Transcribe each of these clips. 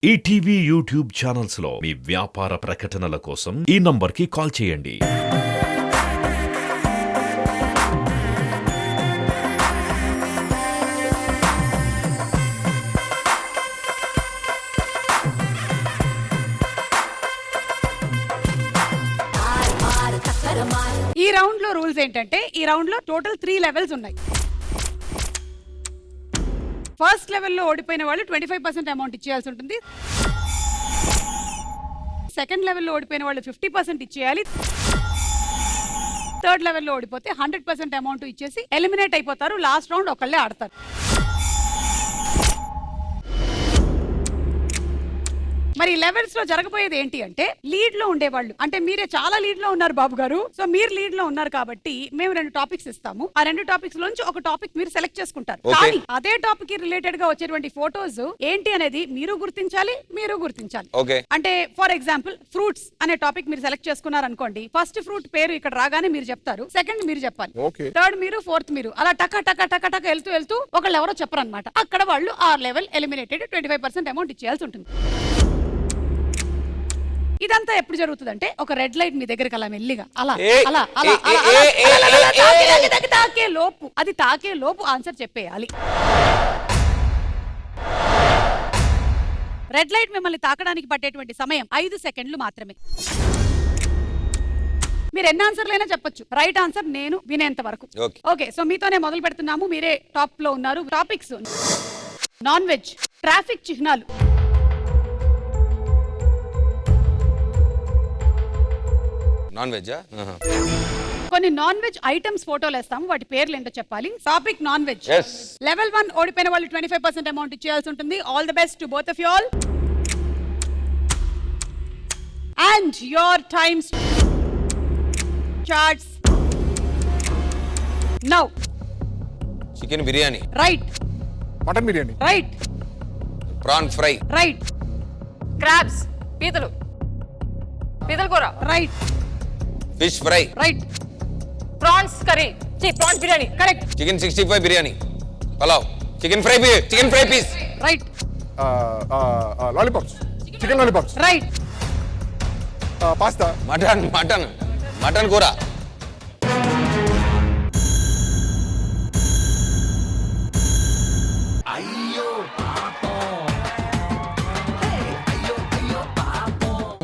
ETV YouTube channels లో మీ వ్యాపార ప్రకటనల కోసం ఈ నంబర్కి కాల్ చేయండి. ఈ రౌండ్ లో రూల్స్ ఏంటంటే ఈ రౌండ్ లో టోటల్ 3 లెవెల్స్ ఉన్నాయి. ఫస్ట్ లెవెల్లో ఓడిపోయిన వాళ్ళు 25% అమౌంట్ ఇచ్చేయాల్సి ఉంటుంది. సెకండ్ లెవెల్లో ఓడిపోయిన వాళ్ళు 50% ఇచ్చేయాలి. థర్డ్ లెవెల్లో ఓడిపోతే 100% అమౌంట్ ఇచ్చేసి ఎలిమినేట్ అయిపోతారు. లాస్ట్ రౌండ్ ఒకళ్ళే ఆడతారు. మరి లెవెల్స్ లో జరగబోయేది ఏంటి అంటే లీడ్ లో ఉండేవాళ్ళు, అంటే మీరే చాలా లీడ్ లో ఉన్నారు బాబు గారు. సో మీరు లీడ్ లో ఉన్నారు కాబట్టి మేము 2 టాపిక్స్ ఇస్తాము. ఆ 2 టాపిక్స్ లోంచి ఒక టాపిక్ మీరు సెలెక్ట్ చేసుకుంటారు. కానీ అదే టాపిక్ కి రిలేటెడ్ గా వచ్చేటువంటి ఫోటోస్ ఏంటి అనేది మీరు గుర్తించాలి, మీరు గుర్తించాలి. అంటే ఫర్ ఎగ్జాంపుల్ ఫ్రూట్స్ అనే టాపిక్ మీరు సెలెక్ట్ చేసుకున్నారు అనుకోండి. ఫస్ట్ ఫ్రూట్ పేరు ఇక్కడ రాగానే మీరు చెప్తారు, సెకండ్ మీరు చెప్పాలి, థర్డ్ మీరు, ఫోర్త్ మీరు, అలా టక టక టక టక వెళ్తూ ఒకళ్ళు ఎవరో చెప్పరు అనమాట. అక్కడ వాళ్ళు ఆ లెవెల్ ఎలిమినేటెడ్ 25% అమౌంట్ ఇచ్చేయాల్సి ఉంటుంది. ఇదంతా ఎప్పుడు జరుగుతుందంటే ఒక రెడ్ లైట్ మీ దగ్గరికి అలా మెల్లిగా అలా అలా అలా తాకే లోపు, అది తాకే లోపు ఆన్సర్ చెప్పేయాలి. రెడ్ లైట్ మిమ్మల్ని తాకడానికి పట్టేటువంటి సమయం 5 సెకండ్లు మాత్రమే. మీరు ఎన్ని ఆన్సర్లైనా చెప్పొచ్చు. రైట్ ఆన్సర్ నేను వినేంత వరకు. ఓకే, సో మీతోనే మొదలు పెడుతున్నాము. మీరే టాప్ లో ఉన్నారు. టాపిక్స్: నాన్ వెజ్, ట్రాఫిక్ చిహ్నాలు, నాన్ వెజ్, కొన్ని నాన్ వెజ్ ఐటమ్స్ ఫోటోలు వేస్తాము, వాటి పేర్లు ఏంటో చెప్పాలి. Topic non veg. లెవెల్ 1 ఓడిపోయిన వాళ్ళు 25% అమౌంట్ ఇచ్చేయాల్సి ఉంటుంది. All the best to both of you all. And your times starts now. Chicken biryani, right. Mutton biryani, right. Prawn fry, right. Crabs, పీతలు, పీతల కూర, right. Fish fry, right. Prawns curry, prawns biryani, correct. Chicken 65 biryani, pulao, chicken fry piece, right. Lollipops, chicken lollipops, right. Pasta, mutton కూర,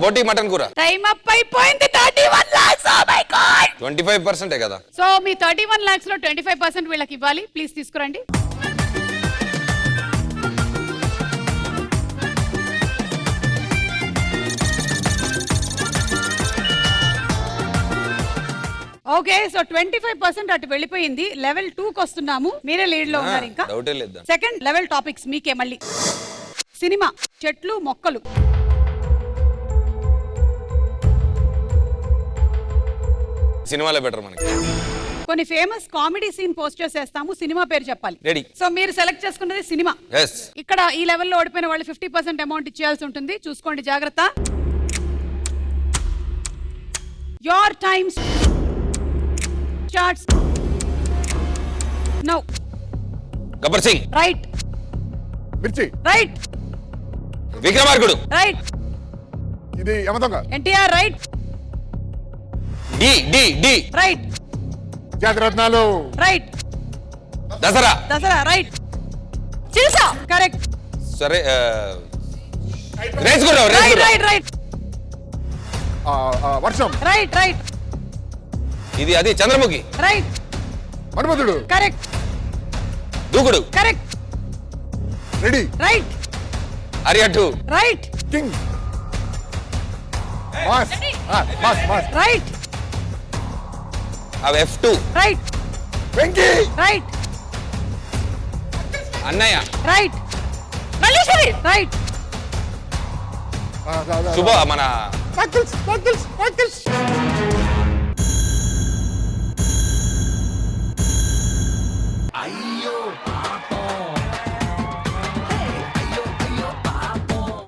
బోటి mutton కూర. Time up అయిపోయింది. 31 lakhs. Oh my God. 25% కదా. So మీ 31 lakhs లో 25% వీళ్ళకి ఇవ్వాలి. ప్లీజ్ తీసుకురండి. ఓకే, సో 25% అటు వెళ్ళిపోయింది. లెవెల్ 2 కి వస్తున్నాము. మీరే లీడ్ లో ఉన్నారు. ఇంకా డౌటే లేదు. సెకండ్ లెవెల్ టాపిక్స్ మీకే మళ్ళీ. సినిమా, చెట్లు, మొక్కలు, సినిమాలో బెటర్ మనకి. కొన్ని ఫేమస్ కామెడీ సీన్ పోస్టర్స్ చేస్తాము. సినిమా పేరు చెప్పాలి. రెడీ. సో మీరు సెలెక్ట్ చేసుకున్నది సినిమా. ఇక్కడ ఈ లెవెల్లో ఓడిపోయిన వాళ్ళు 50% అమౌంట్ ఇచ్చేయాల్సి ఉంటుంది. చూసుకోండి జాగ్రత్త. Your time starts now. Gabbar Singh, right. Mirchi, right. Vikramarkudu, right. ఇది Yamadonga, NTR, right. Dhee right. Jathiratnalu, right. Dasara, right. చిల్సా, కరెక్ట్. సరే, రేస్ గుర్రం, రైట్. వర్షం, రైట్. ఇది అది Chandramukhi, right. Manmadhudu, correct. Dookudu, correct. Ready, right. అరియట్టు, రైట్. కింగ్, మాస్, రైట్. అవి F2, right. Venky, right. Annayya, right. Malleswari, right. శుభ మన మకిల్స్.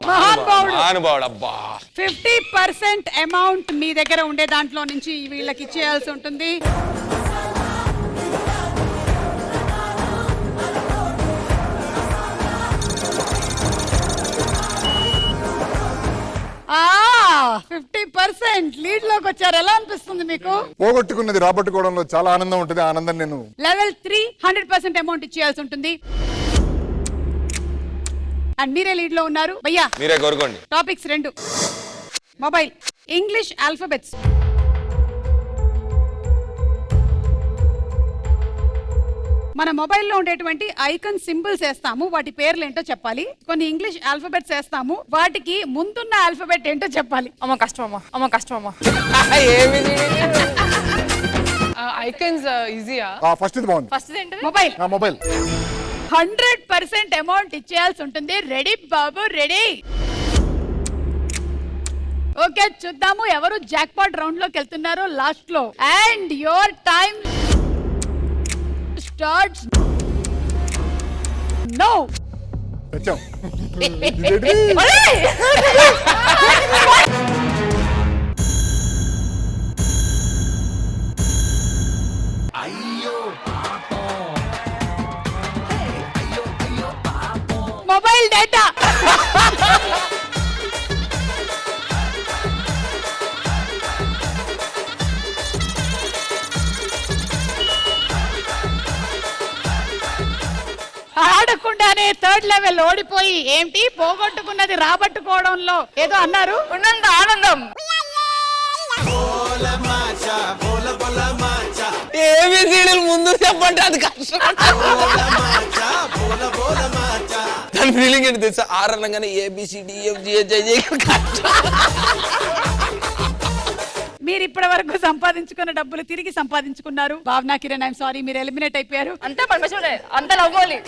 మహానుభావుడు. అబ్బా, 50% అమౌంట్ మీ దగ్గర ఉండే దాంట్లో నుంచి వీళ్ళకి ఇచ్చేయాల్సి ఉంటుంది. 50% లీడ్ లోకి వచ్చారు. ఎలా అనిపిస్తుంది మీకు? పోగొట్టుకున్నది రాబట్టుకోవడంలో చాలా ఆనందం ఉంటుంది. ఆ ఆనందం నేను లెవెల్ 3 100% అమౌంట్ ఇచ్చేయాల్సి ఉంటుంది. అండ్ మీరే లీడ్ లో ఉన్నారు భయ్యా. మీరే కోరుకోండి. Topics 2 mobile, English alphabets. మన మొబైల్లో ఉండేటువంటి ఐకాన్ సింబల్స్ వేస్తాము, వాటి పేర్లు ఏంటో చెప్పాలి. కొన్ని ఇంగ్లీష్ ఆల్ఫాబెట్స్ వేస్తాము, వాటికి ముందున్న ఆల్ఫాబెట్ ఏంటో చెప్పాలి. అమ్మ కష్టం అమ్మ. ఏమి ఐకన్స్ ఈజీయా? ఫస్ట్ ఇది బాగుంది. ఫస్ట్ ఏంటి? మొబైల్. మొబైల్ 100% అమౌంట్ ఇచ్చేయాల్సి ఉంటుంది. రెడీ బాబు, రెడీ? ఓకే, చూద్దాము ఎవరు జాక్పాట్ రౌండ్ లోకి వెళ్తున్నారో లాస్ట్ లో. And your time starts now. తెచ్చాం. Mobile data. ఆడకుండానే 3rd లెవెల్ ఓడిపోయి ఏంటి పోగొట్టుకున్నది రాబట్టుకోవడంలో ఏదో అన్నారు. ఉన్నంత ఆనందం. ఏబిసిడీలు ముందు చెప్పండి, అది కష్టం. దాని ఫీలింగ్ ఏంటి తెలుసా? ఆరణంగానే ఏబిసిడి మీరు ఇప్పటి వరకు సంపాదించుకున్న డబ్బులు తిరిగి సంపాదించుకున్నారు. భావన, కిరణ్, ఐఎమ్ సారీ, మీరు ఎలిమినేట్ అయిపోయారు. అంతా పరమేశ్వరే, అంతా లవ్వాలి.